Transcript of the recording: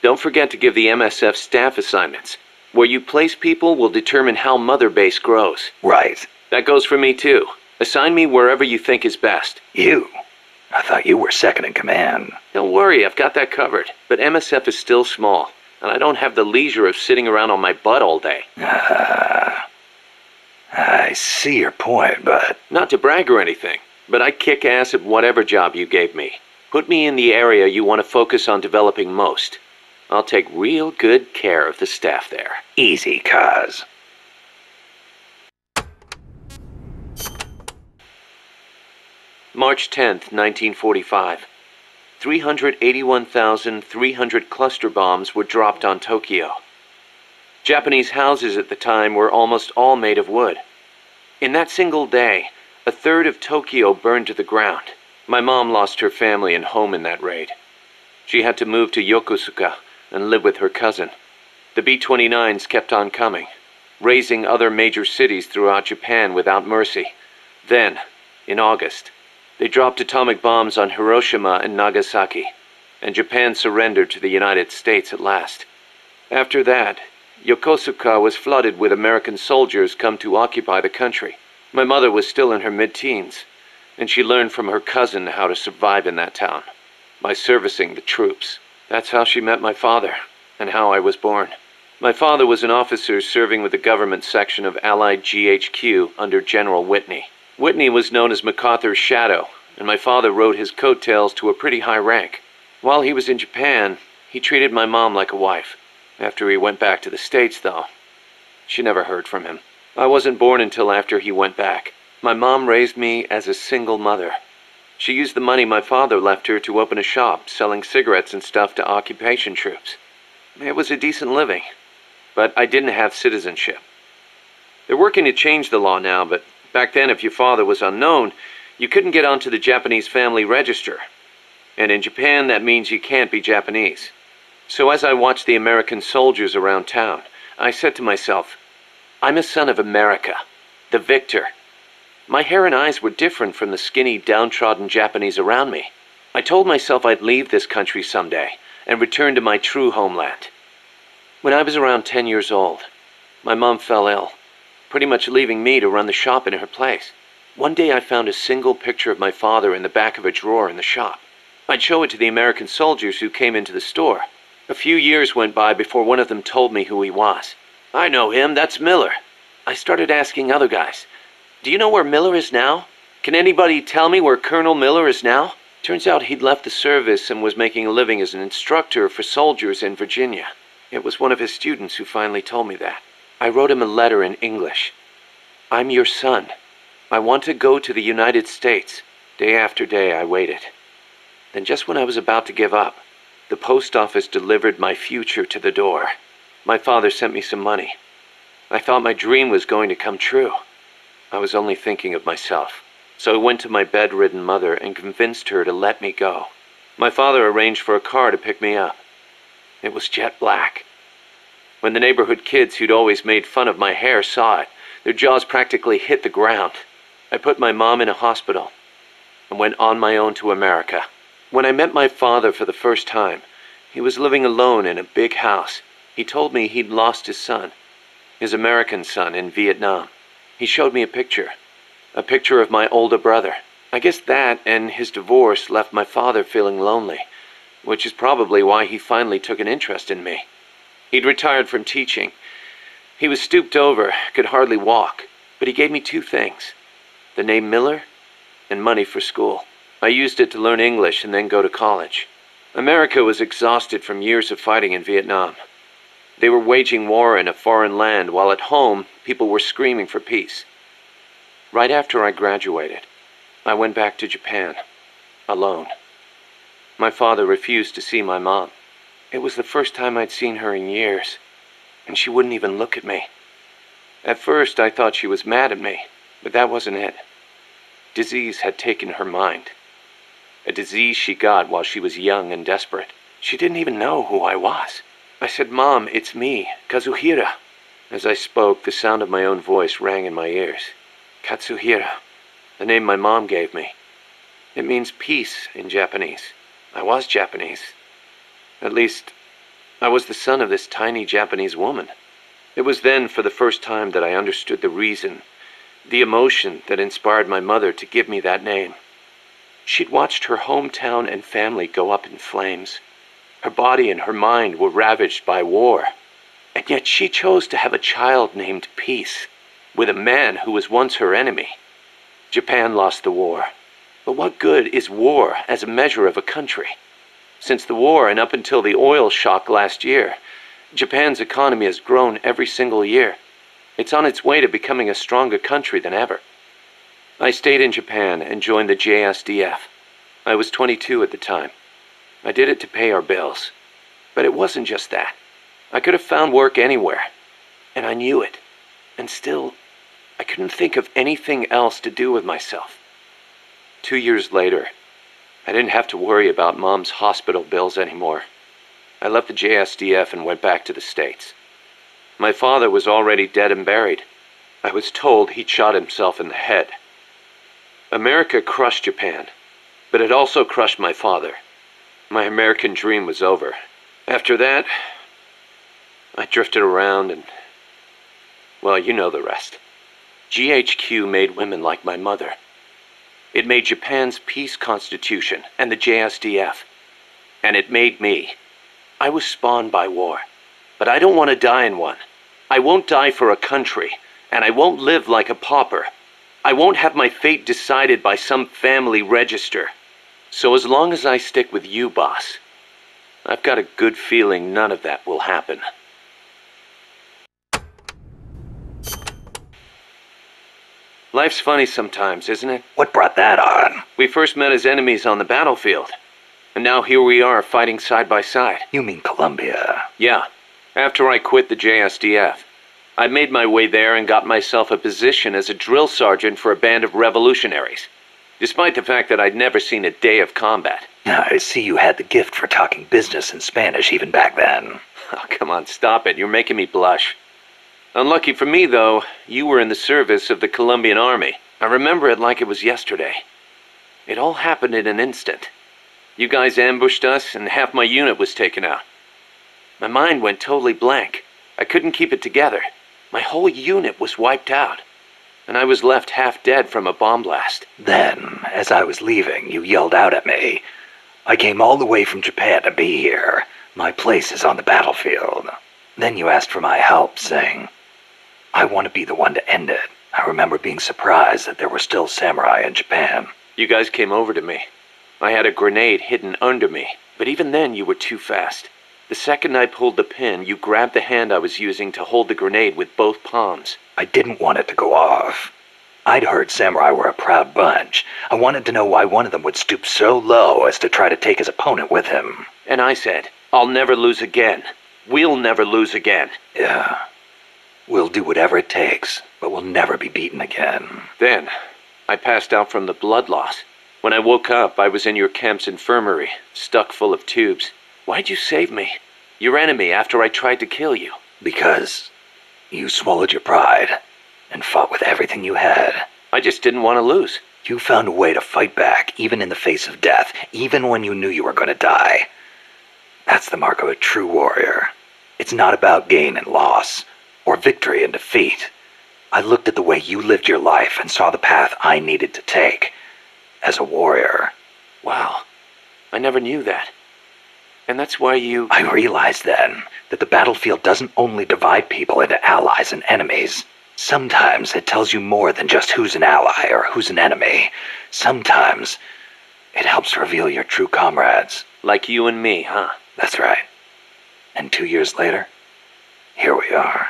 Don't forget to give the MSF staff assignments. Where you place people will determine how Mother Base grows. Right. That goes for me too. Assign me wherever you think is best. You? I thought you were second in command. Don't worry, I've got that covered. But MSF is still small, and I don't have the leisure of sitting around on my butt all day. I see your point, but... Not to brag or anything, but I kick ass at whatever job you gave me. Put me in the area you want to focus on developing most. I'll take real good care of the staff there. Easy, Kaz. March 10th, 1945. 381,300 cluster bombs were dropped on Tokyo. Japanese houses at the time were almost all made of wood. In that single day, a third of Tokyo burned to the ground. My mom lost her family and home in that raid. She had to move to Yokosuka and live with her cousin. The B-29s kept on coming, razing other major cities throughout Japan without mercy. Then, in August, they dropped atomic bombs on Hiroshima and Nagasaki, and Japan surrendered to the United States at last. After that, Yokosuka was flooded with American soldiers come to occupy the country. My mother was still in her mid-teens, and she learned from her cousin how to survive in that town, by servicing the troops. That's how she met my father, and how I was born. My father was an officer serving with the government section of Allied GHQ under General Whitney. Whitney was known as MacArthur's shadow, and my father rode his coattails to a pretty high rank. While he was in Japan, he treated my mom like a wife. After he went back to the States, though, she never heard from him. I wasn't born until after he went back. My mom raised me as a single mother. She used the money my father left her to open a shop selling cigarettes and stuff to occupation troops. It was a decent living, but I didn't have citizenship. They're working to change the law now, but back then if your father was unknown, you couldn't get onto the Japanese family register. And in Japan, that means you can't be Japanese. So as I watched the American soldiers around town, I said to myself, I'm a son of America, the victor. My hair and eyes were different from the skinny, downtrodden Japanese around me. I told myself I'd leave this country someday and return to my true homeland. When I was around 10 years old, my mom fell ill, pretty much leaving me to run the shop in her place. One day I found a single picture of my father in the back of a drawer in the shop. I'd show it to the American soldiers who came into the store. A few years went by before one of them told me who he was. I know him, that's Miller. I started asking other guys, do you know where Miller is now? Can anybody tell me where Colonel Miller is now? Turns out he'd left the service and was making a living as an instructor for soldiers in Virginia. It was one of his students who finally told me that. I wrote him a letter in English. I'm your son. I want to go to the United States. Day after day I waited. Then just when I was about to give up, the post office delivered my future to the door. My father sent me some money. I thought my dream was going to come true. I was only thinking of myself. So I went to my bedridden mother and convinced her to let me go. My father arranged for a car to pick me up. It was jet black. When the neighborhood kids who'd always made fun of my hair saw it, their jaws practically hit the ground. I put my mom in a hospital and went on my own to America. When I met my father for the first time, he was living alone in a big house. He told me he'd lost his son, his American son, in Vietnam. He showed me a picture of my older brother. I guess that and his divorce left my father feeling lonely, which is probably why he finally took an interest in me. He'd retired from teaching. He was stooped over, could hardly walk, but he gave me two things: the name Miller and money for school. I used it to learn English and then go to college. America was exhausted from years of fighting in Vietnam. They were waging war in a foreign land, while at home, people were screaming for peace. Right after I graduated, I went back to Japan, alone. My father refused to see my mom. It was the first time I'd seen her in years, and she wouldn't even look at me. At first, I thought she was mad at me, but that wasn't it. Disease had taken her mind. A disease she got while she was young and desperate. She didn't even know who I was. I said, Mom, it's me, Kazuhiru. As I spoke, the sound of my own voice rang in my ears. Kazuhiru, the name my mom gave me. It means peace in Japanese. I was Japanese. At least, I was the son of this tiny Japanese woman. It was then, for the first time, that I understood the reason, the emotion that inspired my mother to give me that name. She'd watched her hometown and family go up in flames. Her body and her mind were ravaged by war. And yet she chose to have a child named Peace, with a man who was once her enemy. Japan lost the war. But what good is war as a measure of a country? Since the war and up until the oil shock last year, Japan's economy has grown every single year. It's on its way to becoming a stronger country than ever. I stayed in Japan and joined the JSDF. I was 22 at the time. I did it to pay our bills. But it wasn't just that. I could have found work anywhere. And I knew it. And still, I couldn't think of anything else to do with myself. 2 years later, I didn't have to worry about Mom's hospital bills anymore. I left the JSDF and went back to the States. My father was already dead and buried. I was told he'd shot himself in the head. America crushed Japan, but it also crushed my father. My American dream was over. After that, I drifted around and, well, you know the rest. GHQ made women like my mother. It made Japan's peace constitution and the JSDF. And it made me. I was spawned by war, but I don't want to die in one. I won't die for a country, and I won't live like a pauper. I won't have my fate decided by some family register. So as long as I stick with you, boss, I've got a good feeling none of that will happen. Life's funny sometimes, isn't it? What brought that on? We first met as enemies on the battlefield. And now here we are, fighting side by side. You mean Colombia? Yeah. After I quit the JSDF, I made my way there and got myself a position as a drill sergeant for a band of revolutionaries, despite the fact that I'd never seen a day of combat. I see you had the gift for talking business in Spanish even back then. Oh, come on, stop it. You're making me blush. Unlucky for me, though, you were in the service of the Colombian army. I remember it like it was yesterday. It all happened in an instant. You guys ambushed us, and half my unit was taken out. My mind went totally blank. I couldn't keep it together. My whole unit was wiped out, and I was left half dead from a bomb blast. Then, as I was leaving, you yelled out at me. I came all the way from Japan to be here. My place is on the battlefield. Then you asked for my help, saying, I want to be the one to end it. I remember being surprised that there were still samurai in Japan. You guys came over to me. I had a grenade hidden under me, but even then you were too fast. The second I pulled the pin, you grabbed the hand I was using to hold the grenade with both palms. I didn't want it to go off. I'd heard samurai were a proud bunch. I wanted to know why one of them would stoop so low as to try to take his opponent with him. And I said, I'll never lose again. We'll never lose again. Yeah. We'll do whatever it takes, but we'll never be beaten again. Then, I passed out from the blood loss. When I woke up, I was in your camp's infirmary, stuck full of tubes. Why'd you save me? Your enemy after I tried to kill you. Because you swallowed your pride and fought with everything you had. I just didn't want to lose. You found a way to fight back, even in the face of death, even when you knew you were going to die. That's the mark of a true warrior. It's not about gain and loss, or victory and defeat. I looked at the way you lived your life and saw the path I needed to take. As a warrior. Wow. I never knew that. And that's why you... I realized then that the battlefield doesn't only divide people into allies and enemies. Sometimes it tells you more than just who's an ally or who's an enemy. Sometimes it helps reveal your true comrades. Like you and me, huh? That's right. And 2 years later, here we are.